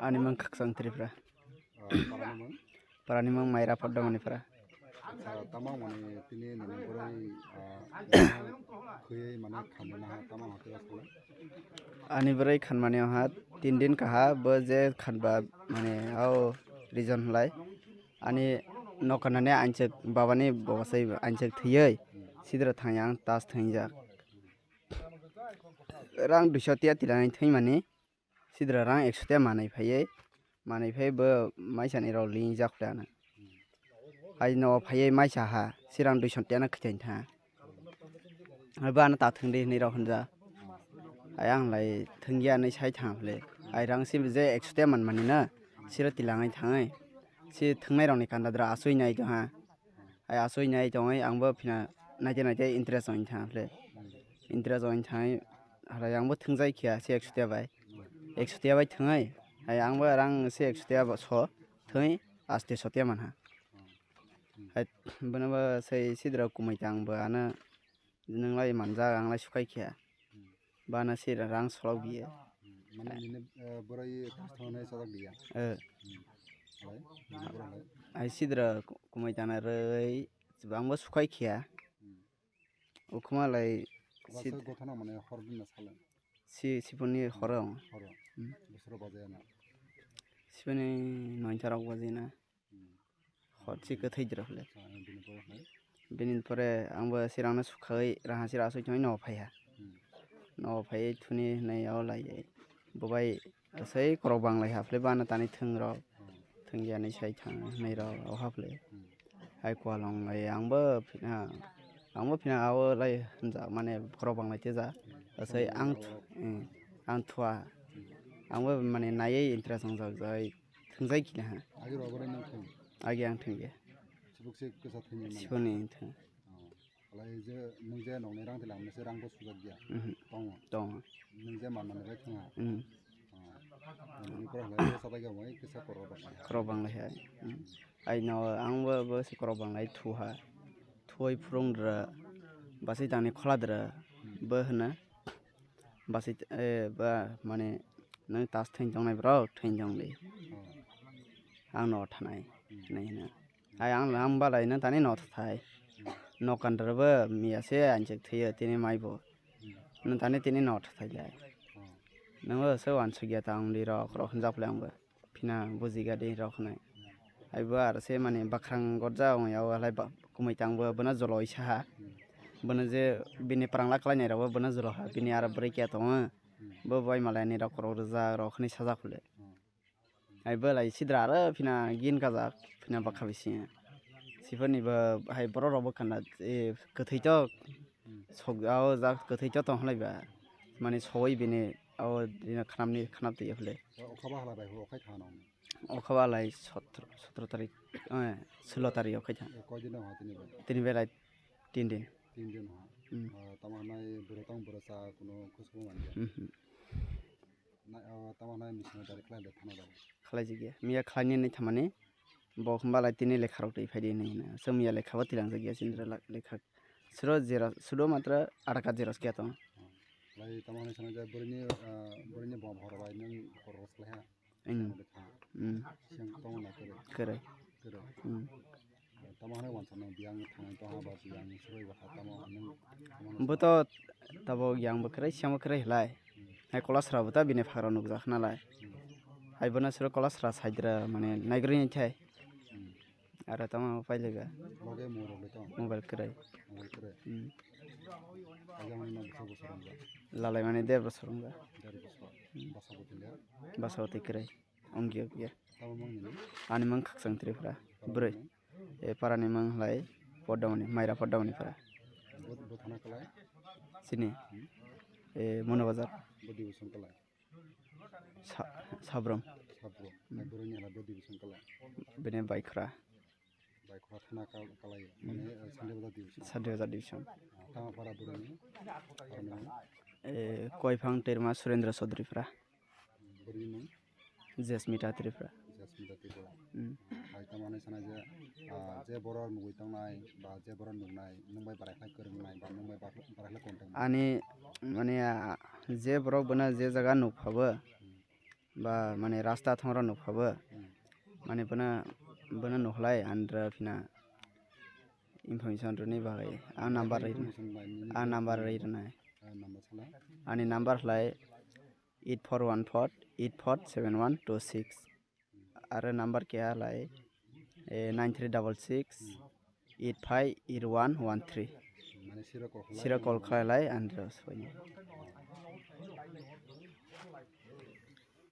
Ani mang khaksang Tripura. Parani mang maira padda mani para. Tamang mani tini nini borai khuyai mani khamna ha tamang ha kira sala. Ani borai khanmani ha 3 din kaha bo je khanba mane au reason lai. Ani nokanane anchek babani bawasai anchek thiyai sidra thangyang tas thangjak. Rang 200 tia tilai thaimani sidra rang 100 tia manai phaiye. Manai phai bo maisani ro lingjak plana. Ai no phaiye maisa ha sirang 200 tia na khithain tha. Ai ba na ta thungde ni ro hunja. Ai ang lai thungya nei sai thample. Ai rang sim je 100 tia man mani na sira tilangai thangai. Si thungnai rong ni kandadra asoi nai to ha. Ai asoi nai to ai ang bo phina naite interest oin thample. Interest oin thai hala yang bo thungjai khia si 100 tia bai. 100 tia bai thungai. Ai ang bo rang si 100 tia bo so thai aste 100 tia man ha. Ai bana ba sai sidra kumajak bo ana nunglai manja anglai sukai khia. Bana sira rang solok biye. Mani nini borai tasthonai sadak dia. Ai sidra kumajak na rei bang bo sukai khia. Ukuma lai sid gothana mane horbin na sala. Sipuni khorong. Besro bajayana. Sipuni 9 bajina. Khorchi kathai jrafle. Binin pore angbo sirangna sukhai raha sira asoi choi no phaiya. No phai thuni nei au lai bobai sai korok bang lai hafle bana tani thungrok thungya nei sai thang nei ro au hafle. Ai kwalong lai angbo phina au lai hunja mane korok bang lai teja sai ang thua angbo mane nai interest ongjak jai thungjai kina ha. Agi ro borai nang thung. Agi ang thungye. Sibuk se kesa thungye mane. Sipuni thung. Alai je nungje nongne rang tilang nese rang bo sujak dia. Tong. Nungje man mane bai thunga. Ni korok lai sabai ga mai kesa korok bang. Korok bang lai ha. Ai no angbo bo si korok bang lai thu ha. Thoi phurung dra basi tangni khola dra bo hna basi ba mane nang tas thain jong nai bro thain jong le. Ang no thanai nei na. Ai ang ba lai na tani no thai. No kandra ba miya se anjek thiya tini mai bo. Na tani tini no thai lai. Nang ba so an sugya tang li ro khro hunjak plang ba. Phina bujiga de ro khnai. Ai ba ar se mane bakrang gorja ong yaw lai ba kumajak bo bana joloi sa. Bana je bini prangla klai nai ro bana jolo ha bini ar brei kya to bo bai malai ni ro khro rja ro khni sajak phule. Ai ba lai sidra ra phina gin kajak phina bakha bisi. Sifani ba hai boro ro bakana kathai to sogao ja kathai to tong hlai ba mane soi bini au dina khanam te phule. Okhaba hala bai ho okhai thana. Okhaba lai 17 tarik 16 tarik okhai tha. Koi din ha tini be lai 3 din. 3 din ha. Tamanai burotang burasa kuno khusbu man. Tamanai misna dari klai le thana dal. Khlai jige miya khlai ni thamani bo khamba lai tini lekha rok tei phaidi nei na somiya lekha ba tilang jage sindra lekha sudo matra araka zeros kya to. Lai tamanai sana ja borini bom hora bai nang khoroksa lai ha. Siang tong na kere. Tamanai wan sana biang thang to ha ba biang sroi ba tamo nang. Boto tabo yang bakrai siang bakrai lai. Hai kolasra bota bine phara nukjak na lai. Hai bona sro kolasra saidra mane naigri thai. Ara tama pailega. Loge moro le to. Mobile krai. Ajamani na busa busa ranga. Lalai mane der basrunga. Basa botilia. Basa boti krai. Onggi ya. Tamo mang ni. Ani mang khaksang Tripura. Brei. Parani mang lai podawni maira podawni para. Bot thana kalai. Sini. Mono bazar. Bodi usun kalai. Sabram. Sabro. boroni hala bo division kala bene baikra bai khora thana kalai mane sande Sadewada division tama para boroni arno koifang terma Surendra Sodrifra boroni mung Jeshmita Tripura Jeshmin Tripura hai tamane sana je borok nugui tangnai ba je borok nugnai nungbai barai korungnai ba nungbai barai kontong ani mane je borok bana je jaga nukphabo ba mane rasta thongra nukphabo mane bana nukhlai andra phina information roni bagai ang number rai rnai number sala ani number hlai 8414847126 आरो नम्बर के लाई 9366858113 mane sira सिरा कल खालाय आन्द्रा सयनि